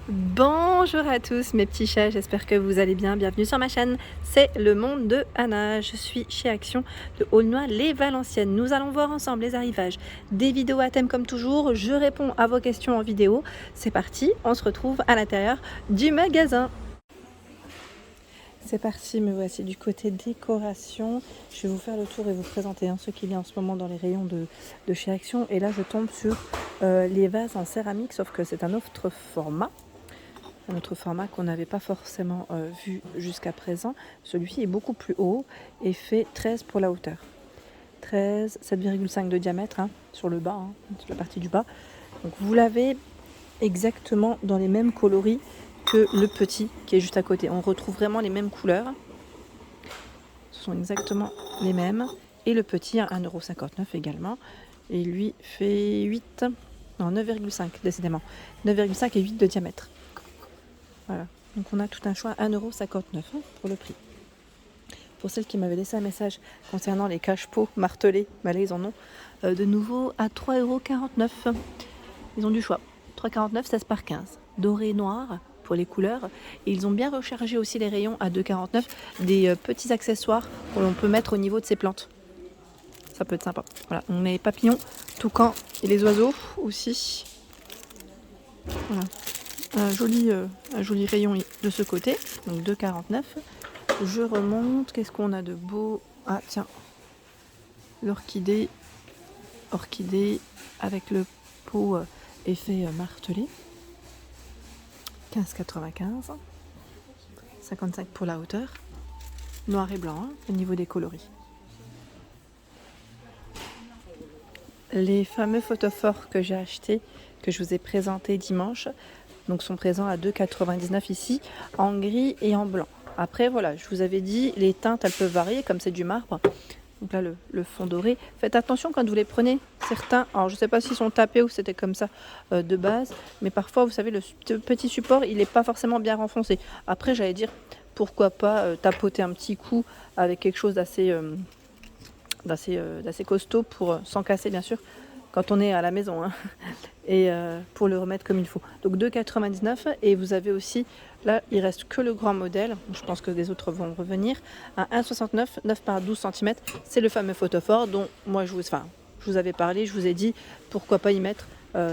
Bonjour à tous mes petits chats, j'espère que vous allez bien. Bienvenue sur ma chaîne, c'est le monde de Anna. Je suis chez Action de Aulnoy-les-Valenciennes. Nous allons voir ensemble les arrivages, des vidéos à thème comme toujours. Je réponds à vos questions en vidéo. C'est parti, on se retrouve à l'intérieur du magasin. C'est parti, me voici du côté décoration. Je vais vous faire le tour et vous présenter ce qu'il y a en ce moment dans les rayons de chez Action. Et là je tombe sur les vases en céramique, sauf que c'est un autre format. Un autre format qu'on n'avait pas forcément vu jusqu'à présent. Celui-ci est beaucoup plus haut et fait 13 pour la hauteur. 13, 7,5 de diamètre sur le bas, sur la partie du bas. Donc vous l'avez exactement dans les mêmes coloris que le petit qui est juste à côté. On retrouve vraiment les mêmes couleurs. Ce sont exactement les mêmes. Et le petit à 1,59 € également. Et lui fait 8, non 9,5 décidément. 9,5 et 8 de diamètre. Voilà, donc on a tout un choix à 1,59 € pour le prix. Pour celles qui m'avaient laissé un message concernant les cache-pots martelés, là ils en ont de nouveau à 3,49 €. Ils ont du choix. 3,49 €, 16 par 15. Doré et noir pour les couleurs. Et ils ont bien rechargé aussi les rayons à 2,49 € des petits accessoires que l'on peut mettre au niveau de ces plantes. Ça peut être sympa. Voilà, on met les papillons, toucans et les oiseaux aussi. Voilà. Un joli rayon de ce côté, donc 2,49 €. Je remonte, qu'est-ce qu'on a de beau? Ah tiens, l'orchidée avec le pot effet martelé, 15,95 €, 55 pour la hauteur, noir et blanc au niveau des coloris. Les fameux photophores que j'ai achetés, que je vous ai présentés dimanche, donc sont présents à 2,99 € ici, en gris et en blanc. Après voilà, je vous avais dit, les teintes elles peuvent varier, comme c'est du marbre. Donc là le fond doré. Faites attention quand vous les prenez, certains, alors je ne sais pas s'ils sont tapés ou c'était comme ça de base, mais parfois vous savez le petit support il n'est pas forcément bien renfoncé. Après j'allais dire, pourquoi pas tapoter un petit coup avec quelque chose d'assez costaud pour sans casser bien sûr quand on est à la maison et pour le remettre comme il faut. Donc 2,99 € et vous avez aussi là il reste que le grand modèle, je pense que les autres vont revenir, à 1,69 €, 9 par 12 cm. C'est le fameux photophore dont moi je vous avais parlé, je vous ai dit pourquoi pas y mettre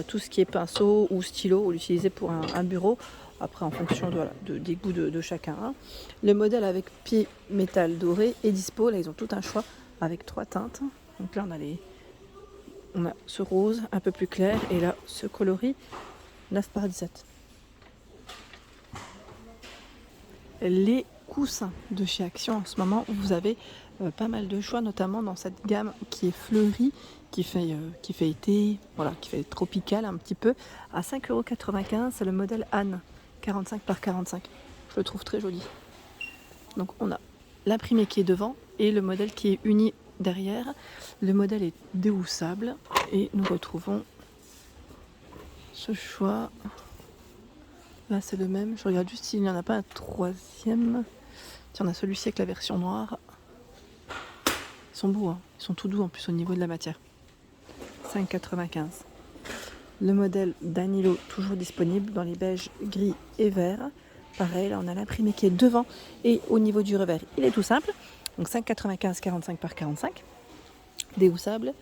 tout ce qui est pinceau ou stylo ou l'utiliser pour un bureau. Après en fonction des goûts de chacun. Le modèle avec pied métal doré est dispo, là ils ont tout un choix avec 3 teintes. Donc là on a ce rose un peu plus clair et là ce coloris 9 par 17. Les coussins de chez Action en ce moment, vous avez pas mal de choix, notamment dans cette gamme qui est fleurie, qui fait été, voilà, qui fait tropical un petit peu, à 5,95 €. C'est le modèle Anne, 45 par 45. Je le trouve très joli. Donc on a l'imprimé qui est devant et le modèle qui est uni derrière. Le modèle est déhoussable et nous retrouvons ce choix. Là c'est le même, je regarde juste s'il n'y en a pas un troisième. Tiens, on a celui-ci avec la version noire. Ils sont beaux, ils sont tout doux en plus au niveau de la matière. 5,95 €. Le modèle Danilo toujours disponible dans les beiges, gris et verts. Pareil, là on a l'imprimé qui est devant et au niveau du revers il est tout simple. Donc 5,95 €, 45 par 45. Déhoussable.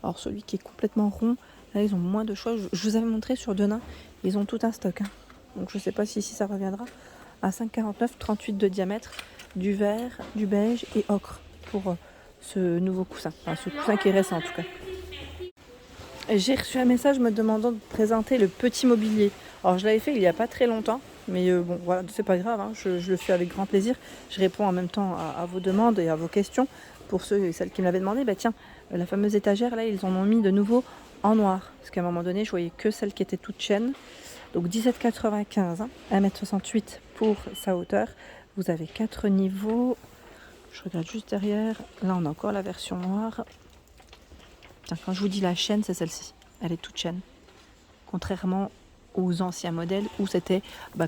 Alors celui qui est complètement rond, là ils ont moins de choix. Je vous avais montré sur Denain, ils ont tout un stock. Donc je ne sais pas si ici ça reviendra. À 5,49 €, 38 de diamètre, du vert, du beige et ocre pour ce nouveau coussin. Enfin ce coussin qui est récent en tout cas. J'ai reçu un message me demandant de présenter le petit mobilier. Alors je l'avais fait il n'y a pas très longtemps, mais bon voilà, c'est pas grave, je le fais avec grand plaisir. Je réponds en même temps à vos demandes et à vos questions. Pour ceux et celles qui me l'avaient demandé, tiens, la fameuse étagère là, ils en ont mis de nouveau en noir. Parce qu'à un moment donné, je voyais que celle qui était toute chêne. Donc 17,95 €, 1,68 m pour sa hauteur. Vous avez 4 niveaux. Je regarde juste derrière. Là on a encore la version noire. Tiens, quand je vous dis la chaîne, c'est celle-ci. Elle est toute chaîne. Contrairement aux anciens modèles où c'était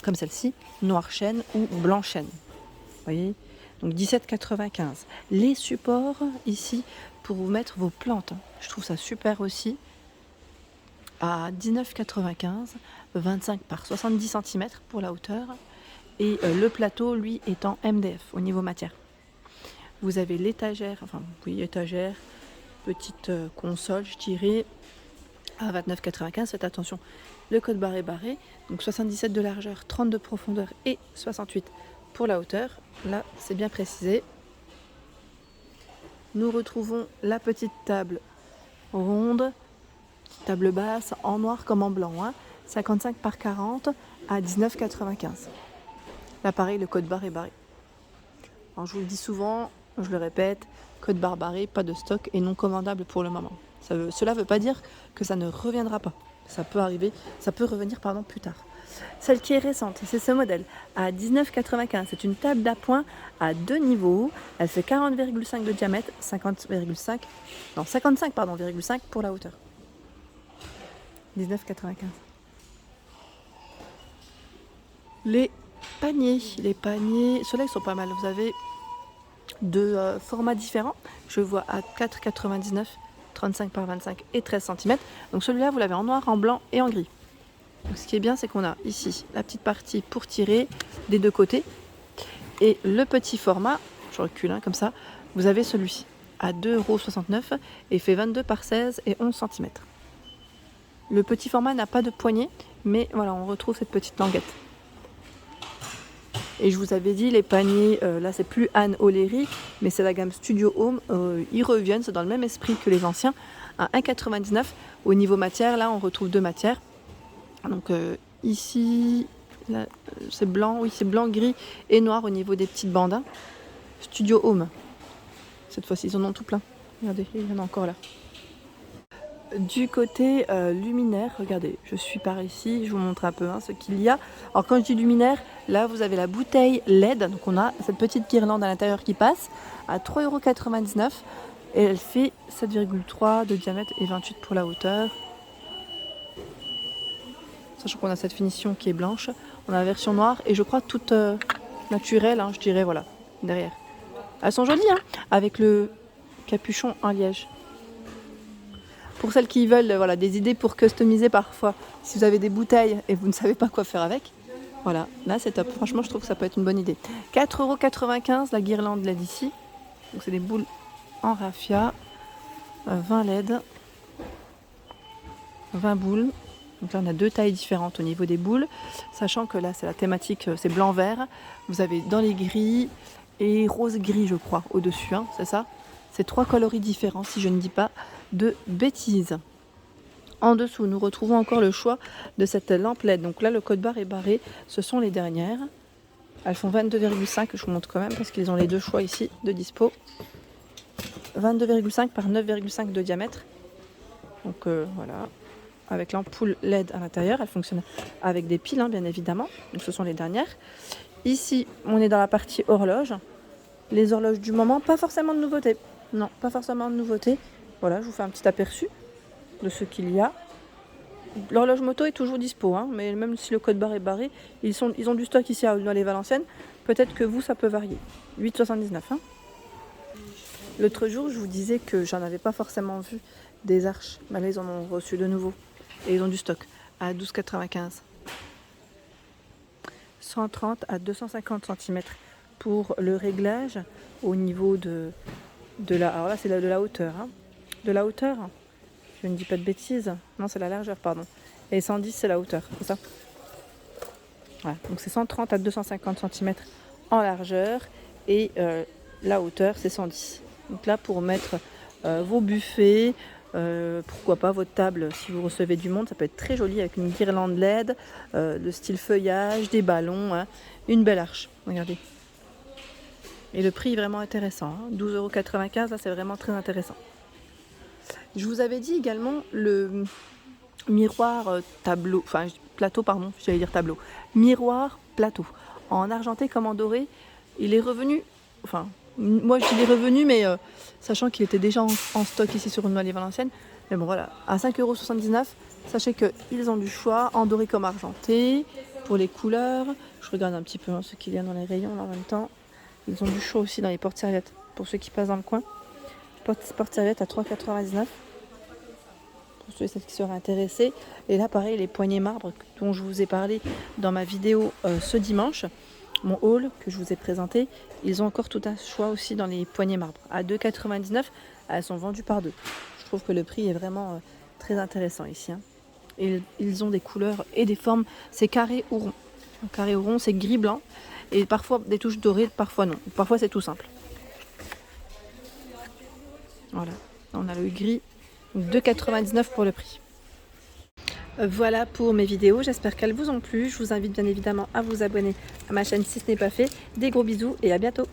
comme celle-ci, noir chêne ou blanc chêne. Vous voyez? Donc 17,95 €. Les supports ici pour vous mettre vos plantes. Je trouve ça super aussi. À 19,95 €, 25 par 70 cm pour la hauteur. Et le plateau, lui, est en MDF au niveau matière. Vous avez l'étagère, enfin oui, étagère, petite console, je dirais, à 29,95. Faites attention, le code barre est barré. Donc 77 de largeur, 30 de profondeur et 68 pour la hauteur. Là, c'est bien précisé. Nous retrouvons la petite table ronde, table basse, en noir comme en blanc, 55 par 40 à 19,95. Là pareil, le code barre est barré. Alors, je vous le dis souvent, je le répète, code barre barré, pas de stock et non commandable pour le moment. Cela ne veut pas dire que ça ne reviendra pas. Ça peut arriver, ça peut revenir plus tard. Celle qui est récente, c'est ce modèle à 19,95. C'est une table d'appoint à 2 niveaux. Elle fait 40,5 de diamètre, 55 pour la hauteur. 19,95. Les paniers, ceux-là ils sont pas mal. Vous avez deux formats différents. Je vois à 4,99, 35 par 25 et 13 cm. Donc celui-là, vous l'avez en noir, en blanc et en gris. Donc, ce qui est bien, c'est qu'on a ici la petite partie pour tirer des deux côtés. Et le petit format, je recule comme ça, vous avez celui-ci à 2,69 € et fait 22 par 16 et 11 cm. Le petit format n'a pas de poignée, mais voilà, on retrouve cette petite languette. Et je vous avais dit, les paniers, là c'est plus Anne O'Leary, mais c'est la gamme Studio Home. Ils reviennent, c'est dans le même esprit que les anciens, à 1,99 €. Au niveau matière, là on retrouve deux matières. Donc ici, là, c'est blanc, oui c'est blanc, gris et noir au niveau des petites bandes. Studio Home. Cette fois-ci, ils en ont tout plein. Regardez, il y en a encore là. Du côté luminaire, regardez, je suis par ici, je vous montre un peu ce qu'il y a. Alors quand je dis luminaire, là vous avez la bouteille LED, donc on a cette petite guirlande à l'intérieur qui passe à 3,99 € et elle fait 7,3 de diamètre et 28 pour la hauteur. Sachant qu'on a cette finition qui est blanche, on a la version noire et je crois toute naturelle, je dirais, voilà, derrière. Elles sont jolies, avec le capuchon en liège. Pour celles qui veulent des idées pour customiser parfois, si vous avez des bouteilles et vous ne savez pas quoi faire avec, voilà, là c'est top. Franchement, je trouve que ça peut être une bonne idée. 4,95 € la guirlande LED ici. Donc c'est des boules en raffia, 20 LED, 20 boules. Donc là on a deux tailles différentes au niveau des boules, sachant que là c'est la thématique, c'est blanc-vert. Vous avez dans les gris et rose-gris je crois au-dessus, c'est ça. C'est trois coloris différents si je ne dis pas de bêtises. En dessous nous retrouvons encore le choix de cette lampe LED. Donc là le code barre est barré, ce sont les dernières. Elles font 22,5, je vous montre quand même parce qu'ils ont les deux choix ici de dispo. 22,5 par 9,5 de diamètre. Donc voilà. Avec l'ampoule LED à l'intérieur, elle fonctionne avec des piles bien évidemment, donc ce sont les dernières. Ici on est dans la partie horloge, les horloges du moment, pas forcément de nouveautés, non pas forcément de nouveautés, voilà je vous fais un petit aperçu de ce qu'il y a. L'horloge moto est toujours dispo, mais même si le code barre est barré, ils ont du stock ici dans les Valenciennes, peut-être que vous ça peut varier, 8,79 €. L'autre jour je vous disais que j'en avais pas forcément vu des arches, là ils en ont reçu de nouveau. Et ils ont du stock à 12,95 €. 130 à 250 cm pour le réglage au niveau de la... Alors là c'est de la hauteur. De la hauteur, je ne dis pas de bêtises. Non, c'est la largeur, pardon. Et 110 c'est la hauteur, c'est ça. Voilà, donc c'est 130 à 250 cm en largeur. Et la hauteur c'est 110. Donc là pour mettre vos buffets... pourquoi pas votre table si vous recevez du monde, ça peut être très joli avec une guirlande LED de style feuillage, des ballons, une belle arche, regardez. Et le prix est vraiment intéressant, 12,95 €, là c'est vraiment très intéressant. Je vous avais dit également le miroir plateau, j'allais dire tableau, miroir plateau, en argenté comme en doré. Il est revenu, moi je dis il est revenu, mais sachant qu'il était déjà en stock ici sur une Valenciennes. Mais bon voilà, à 5,79 €, sachez qu'ils ont du choix en doré comme argenté. Pour les couleurs, je regarde un petit peu ce qu'il y a dans les rayons là, en même temps. Ils ont du choix aussi dans les porte-serviettes, pour ceux qui passent dans le coin. Porte-serviette à 3,99 €. pour ceux et celles qui seraient intéressés. Et là pareil, les poignées marbre dont je vous ai parlé dans ma vidéo ce dimanche, mon haul que je vous ai présenté, ils ont encore tout un choix aussi dans les poignées marbre. À 2,99 €, elles sont vendues par deux. Je trouve que le prix est vraiment très intéressant ici. Hein. Et ils ont des couleurs et des formes, c'est carré ou rond. Carré ou rond, c'est gris-blanc. Et parfois des touches dorées, parfois non. Parfois c'est tout simple. Voilà, on a le gris, 2,99 € pour le prix. Voilà pour mes vidéos, j'espère qu'elles vous ont plu. Je vous invite bien évidemment à vous abonner à ma chaîne si ce n'est pas fait. Des gros bisous et à bientôt.